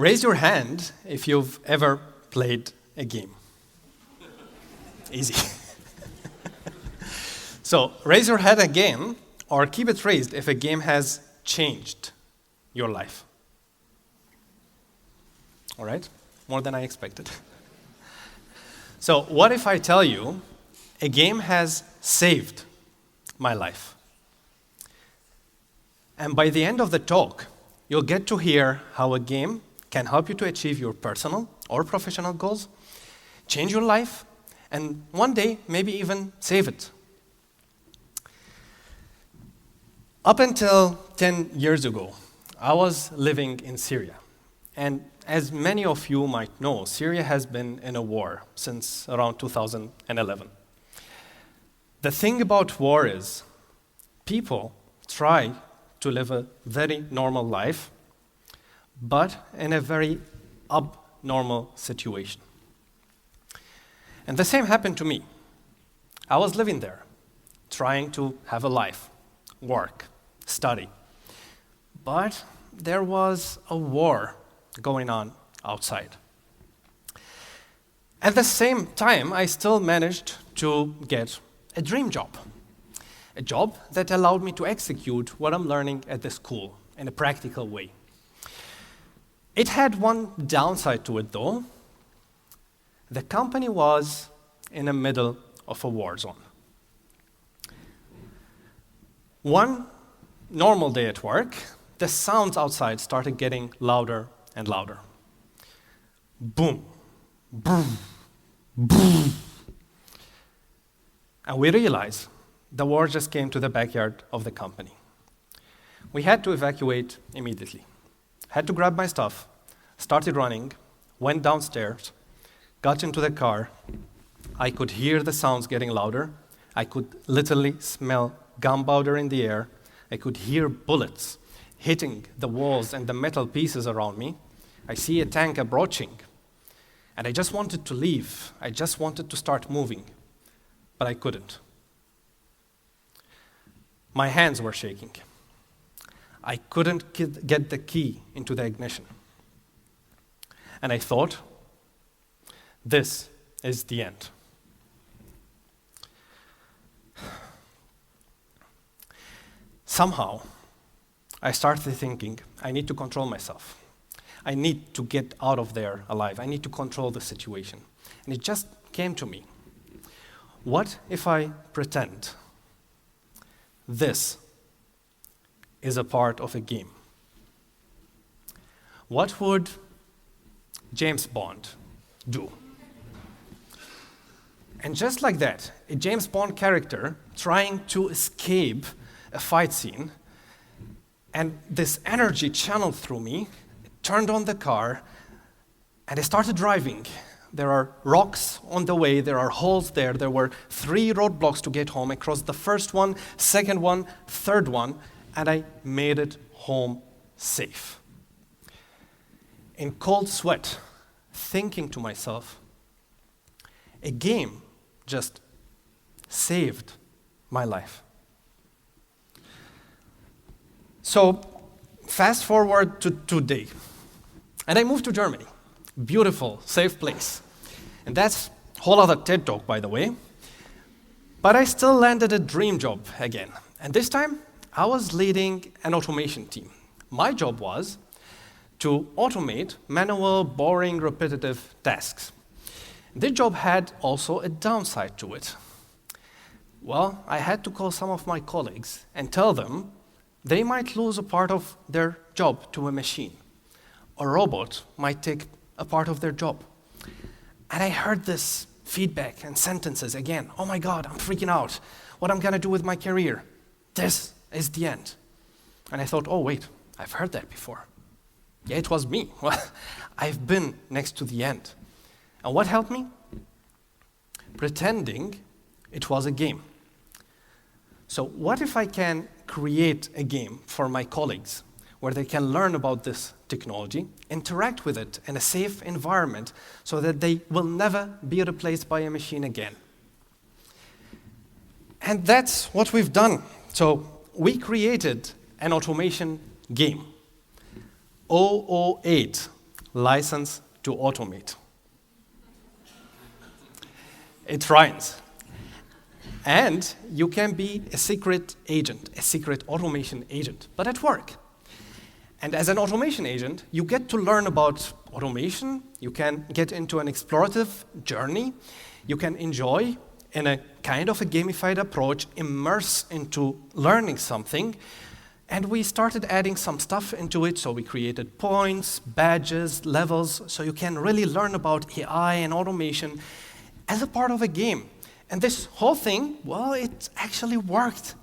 raise your hand if you've ever played a game. Easy. So raise your hand again, or keep it raised if a game has changed your life. All right? More than I expected. So what if I tell you a game has saved my life? And by the end of the talk, you'll get to hear how a game can help you to achieve your personal or professional goals, change your life, and one day, maybe even save it. Up until 10 years ago, I was living in Syria. And as many of you might know, Syria has been in a war since around 2011. The thing about war is, people try to live a very normal life, but in a very abnormal situation. And the same happened to me. I was living there, trying to have a life, work, study. But there was a war going on outside. At the same time, I still managed to get a dream job. A job that allowed me to execute what I'm learning at the school in a practical way. It had one downside to it, though. The company was in the middle of a war zone. One normal day at work, the sounds outside started getting louder and louder. Boom, boom, boom. And we realized the war just came to the backyard of the company. We had to evacuate immediately. Had to grab my stuff, started running, went downstairs, got into the car. I could hear the sounds getting louder. I could literally smell gunpowder in the air. I could hear bullets hitting the walls and the metal pieces around me. I see a tank approaching. And I just wanted to leave. I just wanted to start moving. But I couldn't. My hands were shaking. I couldn't get the key into the ignition. And I thought, this is the end. Somehow, I started thinking, I need to control myself. I need to get out of there alive. I need to control the situation. And it just came to me. What if I pretend this is a part of a game? What would James Bond do? And just like that, a James Bond character trying to escape a fight scene, and this energy channeled through me, turned on the car, and I started driving. There are rocks on the way, there are holes there. There were 3 roadblocks to get home. I crossed the first one, second one, third one, and I made it home safe. In cold sweat, thinking to myself, a game just saved my life. So, fast forward to today, and I moved to Germany. Beautiful, safe place. And that's a whole other TED Talk, by the way. But I still landed a dream job again. And this time, I was leading an automation team. My job was to automate manual, boring, repetitive tasks. This job had also a downside to it. Well, I had to call some of my colleagues and tell them they might lose a part of their job to a machine. A robot might take a part of their job. And I heard this feedback and sentences again. Oh my God, I'm freaking out. What I'm gonna do with my career? This is the end. And I thought, oh wait, I've heard that before. Yeah, it was me. Well, I've been next to the end. And what helped me? Pretending it was a game. So what if I can create a game for my colleagues where they can learn about this technology, interact with it in a safe environment so that they will never be replaced by a machine again? And that's what we've done. So we created an automation game, 008, license to automate. It rhymes. And you can be a secret agent, a secret automation agent, but at work. And as an automation agent, you get to learn about automation, you can get into an explorative journey, you can enjoy, in a kind of a gamified approach, immerse into learning something. And we started adding some stuff into it, so we created points, badges, levels, so you can really learn about AI and automation as a part of a game. And this whole thing, well, it actually worked.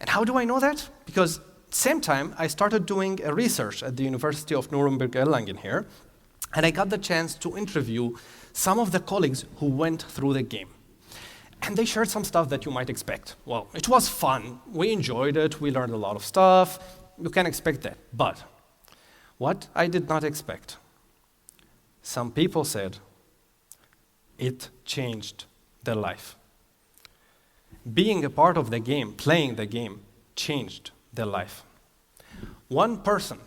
And how do I know that? Because same time, I started doing a research at the University of Nuremberg Erlangen here, and I got the chance to interview some of the colleagues who went through the game. And they shared some stuff that you might expect. Well, it was fun, we enjoyed it, we learned a lot of stuff, you can expect that. But what I did not expect, some people said, it changed their life. Being a part of the game, playing the game, changed their life. One person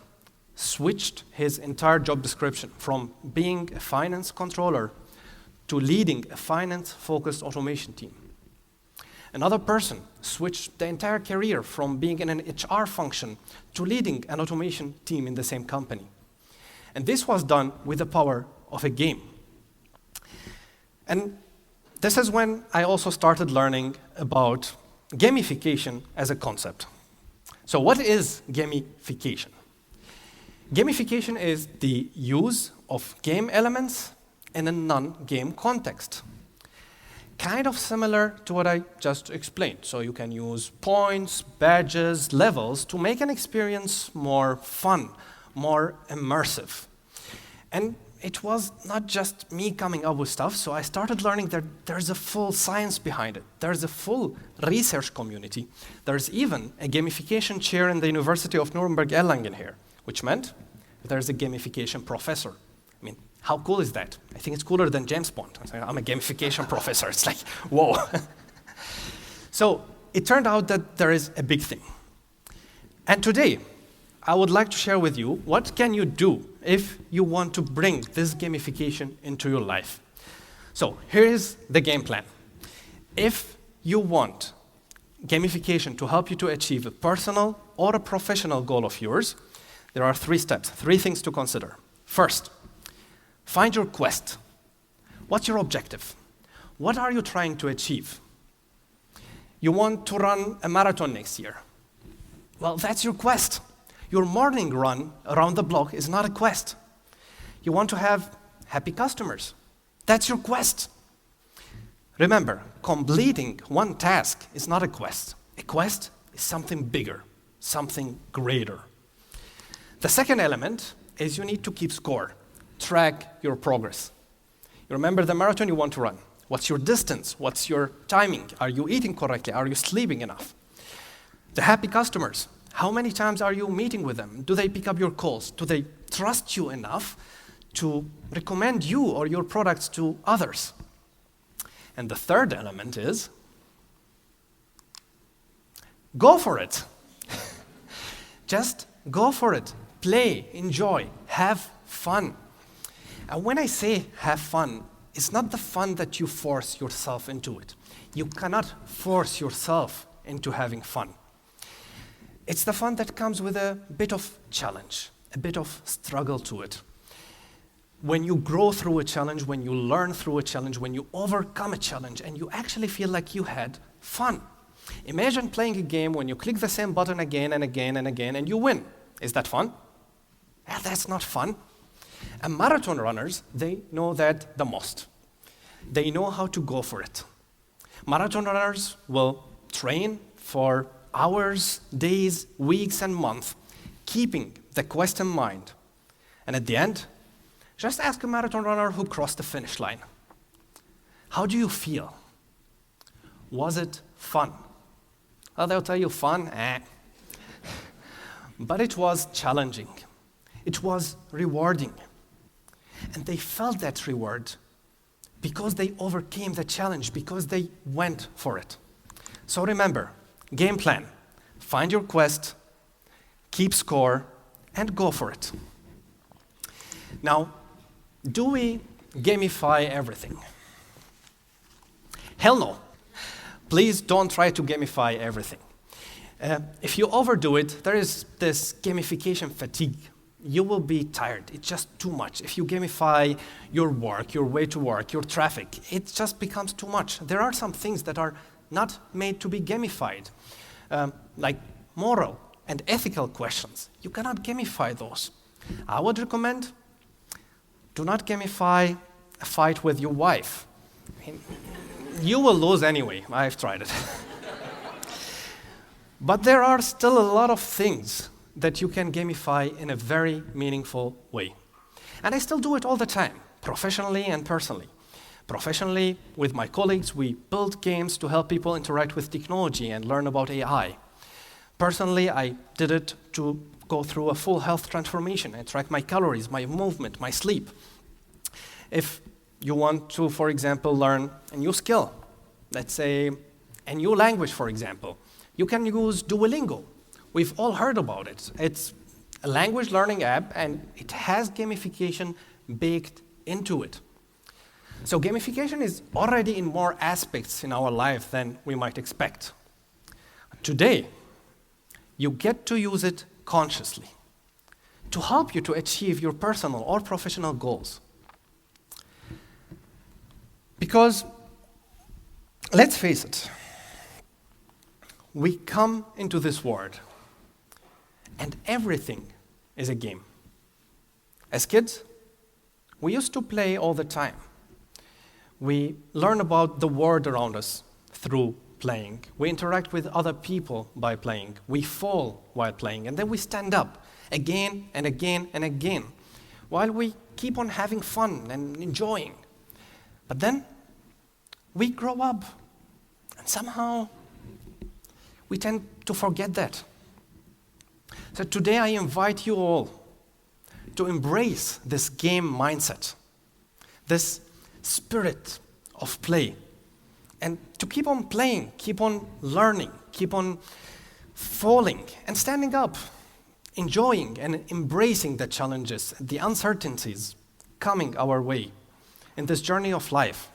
switched his entire job description from being a finance controller to leading a finance-focused automation team. Another person switched the entire career from being in an HR function to leading an automation team in the same company. And this was done with the power of a game. And this is when I also started learning about gamification as a concept. So what is gamification? Gamification is the use of game elements in a non-game context. Kind of similar to what I just explained. So you can use points, badges, levels to make an experience more fun, more immersive. And it was not just me coming up with stuff, so I started learning that there's a full science behind it. There's a full research community. There's even a gamification chair in the University of Nuremberg Erlangen here, which meant there's a gamification professor. I mean, how cool is that? I think it's cooler than James Bond. I'm a gamification professor. It's like, whoa. So it turned out that there is a big thing. And today, I would like to share with you what can you do if you want to bring this gamification into your life. So here is the game plan. If you want gamification to help you to achieve a personal or a professional goal of yours, there are 3 steps, 3 things to consider. First, find your quest. What's your objective? What are you trying to achieve? You want to run a marathon next year. Well, that's your quest. Your morning run around the block is not a quest. You want to have happy customers. That's your quest. Remember, completing one task is not a quest. A quest is something bigger, something greater. The second element is you need to keep score. Track your progress. You remember the marathon you want to run. What's your distance? What's your timing? Are you eating correctly? Are you sleeping enough? The happy customers. How many times are you meeting with them? Do they pick up your calls? Do they trust you enough to recommend you or your products to others? And the third element is go for it. Just go for it. Play, enjoy, have fun. And when I say have fun, it's not the fun that you force yourself into it. You cannot force yourself into having fun. It's the fun that comes with a bit of challenge, a bit of struggle to it. When you grow through a challenge, when you learn through a challenge, when you overcome a challenge, and you actually feel like you had fun. Imagine playing a game when you click the same button again and again and again, and you win. Is that fun? That's not fun. And marathon runners, they know that the most. They know how to go for it. Marathon runners will train for hours, days, weeks, and months, keeping the quest in mind. And at the end, just ask a marathon runner who crossed the finish line. How do you feel? Was it fun? Well, they'll tell you fun, But it was challenging. It was rewarding. And they felt that reward because they overcame the challenge, because they went for it. So remember, game plan, find your quest, keep score, and go for it. Now, do we gamify everything? Hell no. Please don't try to gamify everything. If you overdo it, there is this gamification fatigue. You will be tired. It's just too much. If you gamify your work, your way to work, your traffic, it just becomes too much. There are some things that are not made to be gamified, like moral and ethical questions. You cannot gamify those. I would recommend do not gamify a fight with your wife. I mean, you will lose anyway. I've tried it. But there are still a lot of things that you can gamify in a very meaningful way. And I still do it all the time, professionally and personally. Professionally, with my colleagues, we build games to help people interact with technology and learn about AI. Personally, I did it to go through a full health transformation and track my calories, my movement, my sleep. If you want to, for example, learn a new skill, let's say a new language, for example, you can use Duolingo. We've all heard about it. It's a language learning app, and it has gamification baked into it. So gamification is already in more aspects in our life than we might expect. Today, you get to use it consciously to help you to achieve your personal or professional goals. Because, let's face it, we come into this world and everything is a game. As kids, we used to play all the time. We learn about the world around us through playing. We interact with other people by playing. We fall while playing, and then we stand up again and again and again while we keep on having fun and enjoying. But then we grow up, and somehow we tend to forget that. So today I invite you all to embrace this game mindset, this spirit of play, and to keep on playing, keep on learning, keep on falling and standing up, enjoying and embracing the challenges, the uncertainties coming our way in this journey of life.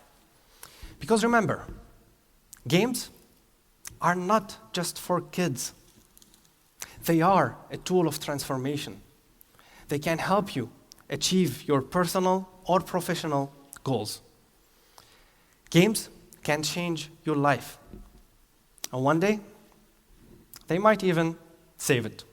Because remember, games are not just for kids. They are a tool of transformation. They can help you achieve your personal or professional goals. Games can change your life. And one day, they might even save it.